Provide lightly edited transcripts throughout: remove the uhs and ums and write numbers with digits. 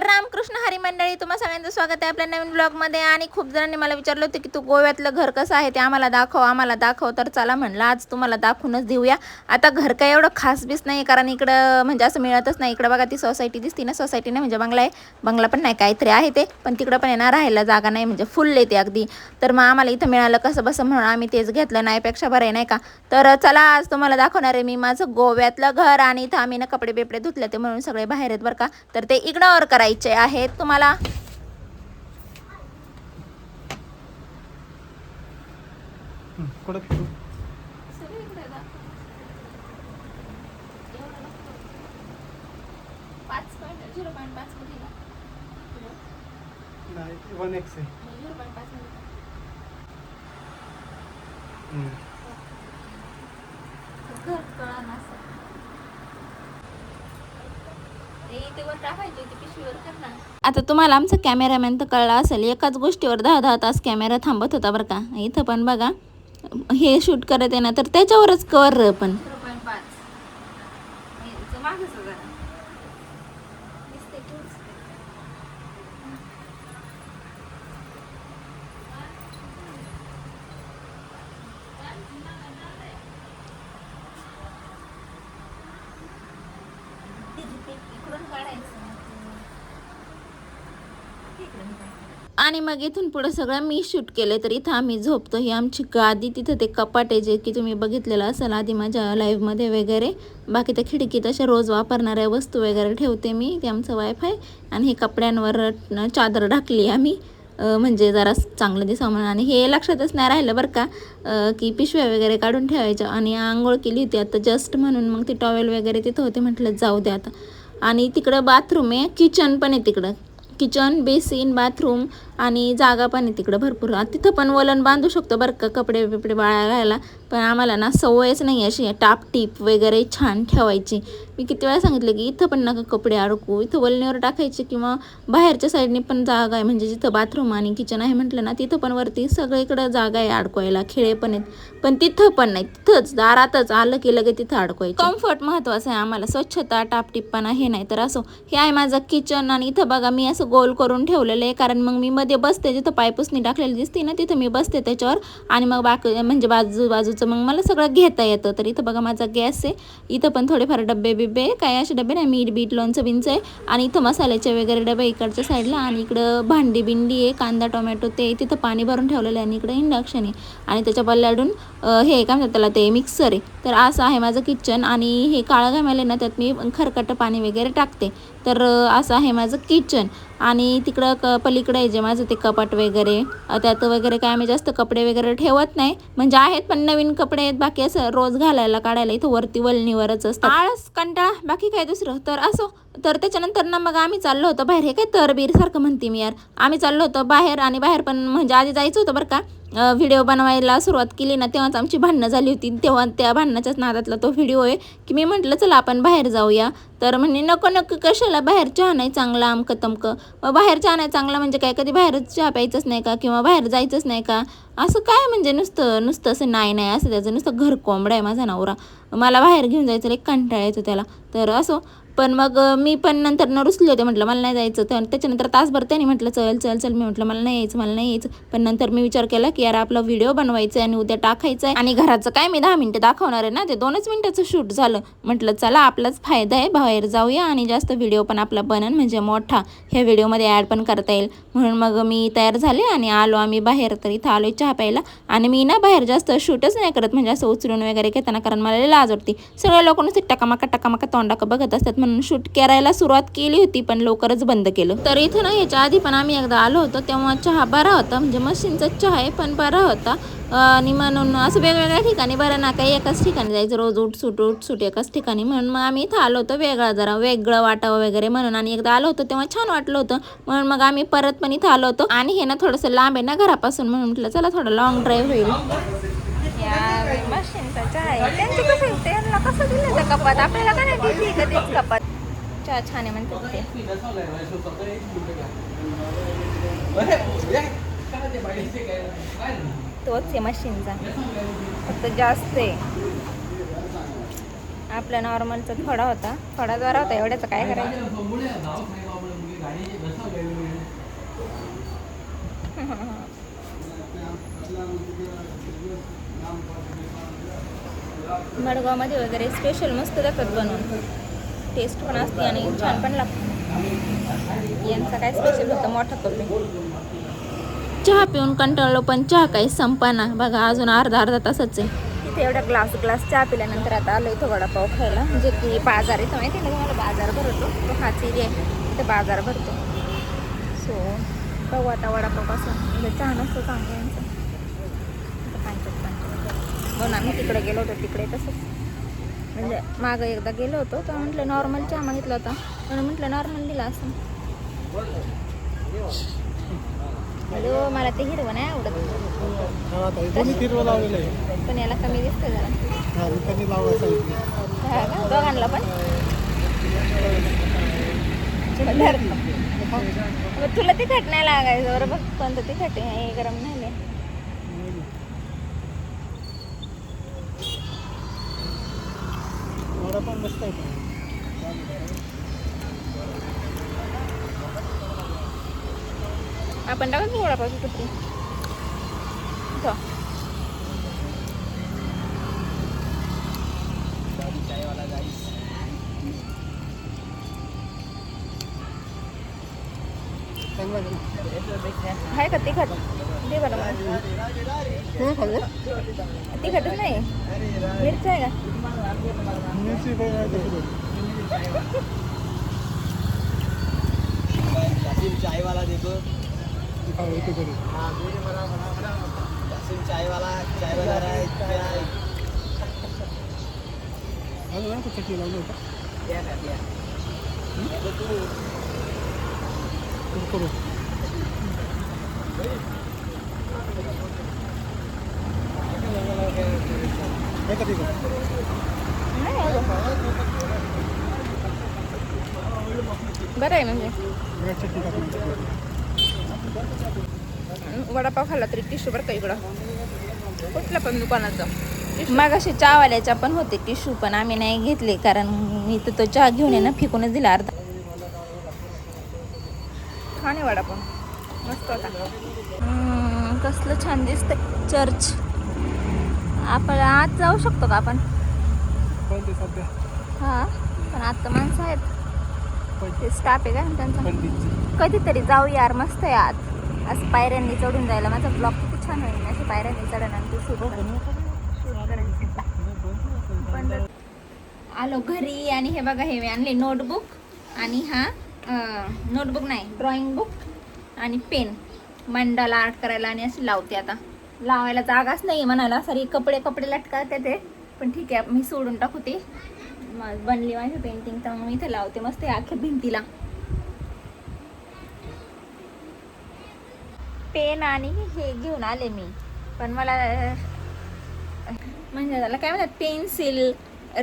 तर रामकृष्ण हरी मंडळी, तुम्हा सगळ्यांचं स्वागत आहे आपल्या नवीन ब्लॉगमध्ये। आणि खूप जणांनी मला विचारलं होतं की तू गोव्यातलं घर कसं आहे ते आम्हाला दाखव। तर चला म्हणलं आज तुम्हाला दाखवूनच देऊया। आता घर काय एवढं खास बीस नाही, कारण इकडं म्हणजे असं मिळतच नाही। इकडं बघा ती सोसायटी दिसती ना, सोसायटी नाही म्हणजे बंगला आहे, बंगला पण नाही काहीतरी आहे ते, पण तिकडं पण येणार राहायला जागा नाही, म्हणजे फुल येते अगदी। तर मग आम्हाला इथं मिळालं कसं बसं म्हणून आम्ही तेच घेतलं, नाहीपेक्षा बरं आहे नाही का। तर चला आज तुम्हाला दाखवणार आहे मी माझं गोव्यातलं घर। आणि इथं आम्ही ना कपडे बिपडे धुतले ते म्हणून सगळे बाहेर आहेत बरं का, तर ते इग्नोर करायचे आहेत तुम्हाला। आता तुम्हाला आमचा कॅमेरामॅन तर कळला असेल, एकाच गोष्टीवर 10-10 तास कॅमेरा थांबत होता बरं का। इथं पण बघा हे शूट करत आहे ना, तर त्याच्यावरच कवर पण आणि मग इथून पुढे सगळं मी शूट केले। तर इथं आम्ही झोपतो, ही आमची गादी, तिथं ते कपाट आहे जे की तुम्ही बघितलेलं असेल आधी माझ्या लाईव्हमध्ये वगैरे। बाकी त्या खिडकीत अशा रोज वापरणाऱ्या वस्तू वगैरे ठेवते मी, ते आमचं वायफाय। आणि हे कपड्यांवर चादर ढाकली आम्ही, म्हणजे जरा चांगलं दिसावं म्हणून। आणि हे लक्षातच नाही राहिलं बरं का की पिशव्या वगैरे काढून ठेवायच्या। आणि आंघोळ केली होती आता जस्ट म्हणून मग ती टॉवेल वगैरे तिथं होते, म्हटलं जाऊ दे आता। आणि तिकडं बाथरूम आहे, किचन पण आहे तिकडं, किचन बेसिन बाथरूम आणि जागा पण आहे तिकडं भरपूर। तिथं पण वलन बांधू शकतो बरं का कपडे बिपडे बाळा घालायला, पण आम्हाला ना सवयच नाही अशी टाप टीप वगैरे छान ठेवायची। मी किती वेळा सांगितलं की इथं पण नका कपडे अडकू, इथं वलनीवर टाकायचे, किंवा बाहेरच्या साईडने पण जागा आहे, म्हणजे जिथं बाथरूम आणि किचन आहे म्हटलं ना तिथं पण वरती सगळीकडं जागा आहे अडकवायला, खिळे पण आहेत। पण तिथं पण नाही, तिथंच दारातच आलं की लगे तिथं अडकवायचं। कम्फर्ट महत्त्वाचं आहे आम्हाला, स्वच्छता टापटिप्पणा हे नाही। तर असं हे आहे माझं किचन। आणि इथं बघा मी असं गोल करून ठेवलेलं आहे, कारण मग मी मध्ये बसते, जिथं पायपुसणी टाकलेली दिसते ना तिथं मी बसते त्याच्यावर, आणि मग बाकी म्हणजे बाजूचं मग मला सगळं घेता येतं। तर इथं बघा माझा गॅस आहे, इथं पण थोडेफार डबे बिबे, काय असे डबे नाही, मीठ बीट लोणचं बिंचं आहे। आणि इथं मसाल्याचे वगैरे डबे इकडच्या साईडला, आणि इकडं भांडी बिंडी आहे, कांदा टोमॅटो ते तिथं पाणी भरून ठेवलेलं आहे। आणि इकडे इंडक्शन आहे, आणि त्याच्या पल्ल्याडून हे काय म्हणतात त्याला, ते मिक्सर आहे। तर असं आहे माझं किचन। आणि हे काळं घामाले ना त्यात मी खरकटं पाणी वगैरे टाकते। तर असं आहे माझं किचन। आणि तिकडं पलीकडे आहे जे माझं ते कपाट वगैरे, त्यात वगैरे काय आम्ही जास्त कपडे वगैरे ठेवत नाही, म्हणजे आहेत पण नवीन कपडे आहेत, बाकी असं रोज घालायला काढायला इथं वरती वलनीवरच असतं, आळस कंटाळा बाकी काय दुसरं। तर असो, तर त्याच्यानंतर ना मग आम्ही चाललो होतो बाहेर, हे काय तरबीर सारखं म्हणते मी यार, आम्ही चाललो होतो बाहेर। आणि बाहेर पण म्हणजे आधी जायचं होतं बरं का, व्हिडिओ बनवायला सुरुवात केली ना तेव्हाच आमची भांडणं झाली होती, तेव्हा त्या भांडणाच्याच नादातला तो व्हिडिओ आहे की मी म्हटलं चला आपण बाहेर जाऊया। तर म्हणजे नको नको कशाला, बाहेर चहा नाही चांगला अमकं तमकं। मग बाहेर चहा नाही चांगला म्हणजे काय, कधी बाहेर चहा प्यायचंच नाही का, किंवा बाहेर जायचंच नाही का, असं काय म्हणजे नुसतं असं नाही असं त्याचं नुसतं घर कोंबडा आहे माझा नवरा, मला बाहेर घेऊन जायचं लई कंटाळा येतो त्याला। तर असो, पण मग मी पण नंतर रुसले होते, म्हटलं मला नाही जायचं। तर त्याच्यानंतर तासभर त्याने म्हटलं चल चल चल, मी म्हटलं मला नाही यायचं। पण नंतर मी विचार केला की यार आपला व्हिडिओ बनवायचा आहे आणि उद्या टाकायचं आहे, आणि घराचं काय मी 10 मिनिटं दाखवणार आहे ना, ते 2च मिनिटाचं शूट झालं। म्हटलं चला आपलाच फायदा आहे, बाहेर जाऊया आणि जास्त व्हिडिओ पण आपला बनन, म्हणजे मोठा ह्या व्हिडिओमध्ये ॲड पण करता येईल। म्हणून मग मी तयार झाले आणि आलो आम्ही बाहेर। तर इथं आलो चहा प्यायला। आणि मी ना बाहेर जास्त शूटच नाही करत, म्हणजे असं उचलून वगैरे घेताना, कारण मला लाज वाटते। सगळ्या लोकांना टकामाका तोंडाका बघत असतात, म्हणून शूट करायला सुरुवात केली होती पण लवकरच बंद केलं। तर इथं ना याच्या आधी पण आम्ही एकदा आलो होतो, तेव्हा चहा बरा होता, म्हणजे मशीनचा चहा आहे पण बरा होता। आणि म्हणून असं वेगवेगळ्या ठिकाणी बरं ना, काही एकाच ठिकाणी जायचं रोज उठसूट एकाच ठिकाणी, म्हणून मग आम्ही इथं आलो होतो वेगळा, जरा वेगळं वाटावं वगैरे म्हणून। आणि एकदा आलो होतो तेव्हा छान वाटलं होतं, म्हणून मग आम्ही परत पण इथं आलो होतो। आणि हे ना थोडंसं लांब आहे ना घरापासून, म्हणून म्हटलं चला थोडं लॉंग ड्राईव्ह होईल। मशीनचा चहा आहे, त्यांचं कसं त्यांना कसं दिलं त्या कपात, आपल्याला काय नाही दिली कधीच कपात। चहा छान आहे म्हणतात ते, तोच आहे मशीनचा, फक्त जास्त आहे। आपल्या नॉर्मलचा थोडा जरा होता, एवढ्याचं काय करायचं। मडगावमध्ये वगैरे स्पेशल मस्त देतात बनवून, टेस्ट पण असते आणि छान पण लागतं. यांचा काय स्पेशल होतं मोठा कप. चहा पिऊन कंटाळलो पण चहा काही संपाना बघा, अजून अर्धा तासच आहे. इथे एवढा ग्लास चहा पिल्यानंतर आता आलो इथं वडापाव खायला, जे की बाजार इथं माहिती आहे ना तुम्हाला, बाजार भरतो तो हाच एरिया आहे, इथे बाजार भरतो. सो बघू आता वडापाव कसं, म्हणजे चहा नसतो चांगला यांचा. म्हणून आम्ही तिकडे गेलो होतो, तिकडे तसंच म्हणजे मागं एकदा गेलो होतो तर म्हटलं नॉर्मल चहा मागितला होता, म्हणून म्हटलं नॉर्मल दिला असं. हॅलो, मला ते हिरवं नाही आवडत, पण याला कमी दिसतं जरा. दोघांना पण तुला तिखट नाही लागायचं बरं, बघ कोणतं तिखट आहे, हे गरम नाही. आपण टाका की वडापावची टुकडी आहे का तिखट? दे बरं मला. तिखटच नाही, मिरची आहे का? चाय वाला देखो, चाय वाला रहा है बरं आहे म्हणजे. वडापाव खाल्ला तरी टिश्यू बरं का इकडं, कुठल्या पण दुकानाचं. मग असे चहावाल्याच्या पण होते टिश्यू, पण आम्ही नाही घेतले कारण मी तर तो चहा घेऊन आहे ना फेकूनच दिला अर्धा. छान वडापाव मस्त होता. कसलं छान दिसतंय चर्च. आपण आत जाऊ शकतो का आपण? हां, पण आता माणसं आहेत, ते स्टाफ आहे का त्यांचा. कधीतरी जाऊ यार, मस्त आहे आत. असं पायऱ्यांनी चढून जायला माझा ब्लॉग किती छान होईल, अशी पायऱ्यांनी चढण आणि ते शूट आलो घरी. आणि हे बघा, हे आणले नोटबुक, आणि हा नोटबुक नाही, ड्रॉइंग बुक आणि पेन, मंडाला आर्ट करायला. आणि अशी लावते, आता लावायला जागाच नाही म्हणाला, सारी कपडे लटकाते ते, पण ठीक आहे मी सोडून टाकू. ते बनली माझी पेंटिंग तर मग मी इथे लावते मस्त अख्ख्या भिंतीला. पेन आणि हे घेऊन आले मी, पण मला म्हणजे त्याला काय म्हणतात, पेन्सिल,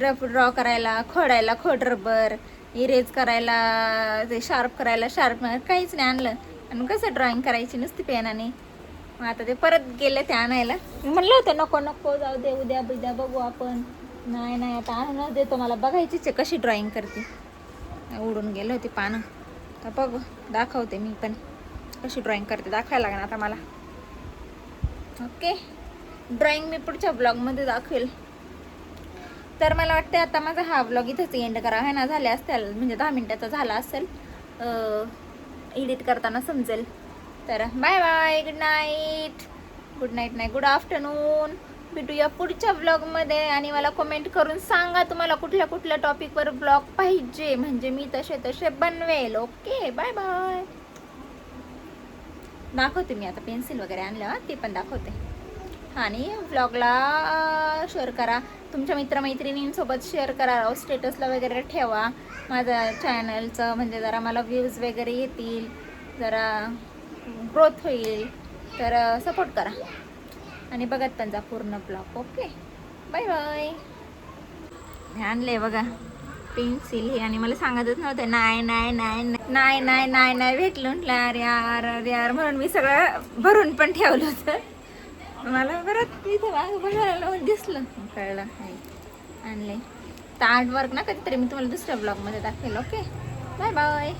रफ ड्रॉ करायला, खोडायला खोड रबर, इरेज करायला, ते शार्प करायला शार्प, काहीच नाही आणलं. आणि कसं ड्रॉइंग करायची नुसती पेनाने. मग आता ते परत गेले ते आणायला. म्हणलं होतं नको जाऊ दे, उद्या बघू आपण. नाही आता आणूनच देतो, मला बघायचीच आहे कशी ड्रॉइंग करते. उडून गेले होते पानं, तर बघू दाखवते मी पण कशी ड्रॉइंग करते, दाखवायला लागणार आता मला. ओके, ड्रॉइंग मी पुढच्या ब्लॉगमध्ये दाखवेल. तर मला वाटतं आता माझा हा ब्लॉग इथंच एंड करा आहे ना, झाले असतील म्हणजे 10 मिनिटाचा झाला असेल, एडिट करताना समजेल. तर बाय बाय, गुड नाईट नाही, गुड आफ्टरनून. भेटूया पुढच्या ब्लॉगमध्ये. आणि मला कमेंट करून सांगा तुम्हाला कुठल्या टॉपिकवर ब्लॉग पाहिजे, म्हणजे मी तसे बनवेल. Okay, bye bye. दाखवते मी आता पेन्सिल वगैरे आणलं, ते पण दाखवते. आणि ब्लॉगला शेअर करा, तुमच्या मित्रमैत्रिणींसोबत शेअर करा, स्टेटसला वगैरे ठेवा माझ्या चॅनलचं, म्हणजे जरा मला व्ह्यूज वगैरे येतील, जरा ग्रोथ होईल. तर सपोर्ट करा आणि बघत पण जा पूर्ण ब्लॉग. Okay, bye bye. हे आणले बघा पेन्सिल हे, आणि मला सांगतच नव्हतं नाही भेटलं. म्हटलं अरे यार म्हणून मी सगळं भरून पण ठेवलं होतं. मला परत इथं बघायला दिसलं, कळलं आणले. तर आर्टवर्क ना कधीतरी मी तुम्हाला दुसऱ्या ब्लॉगमध्ये दाखवेल. Okay, bye bye.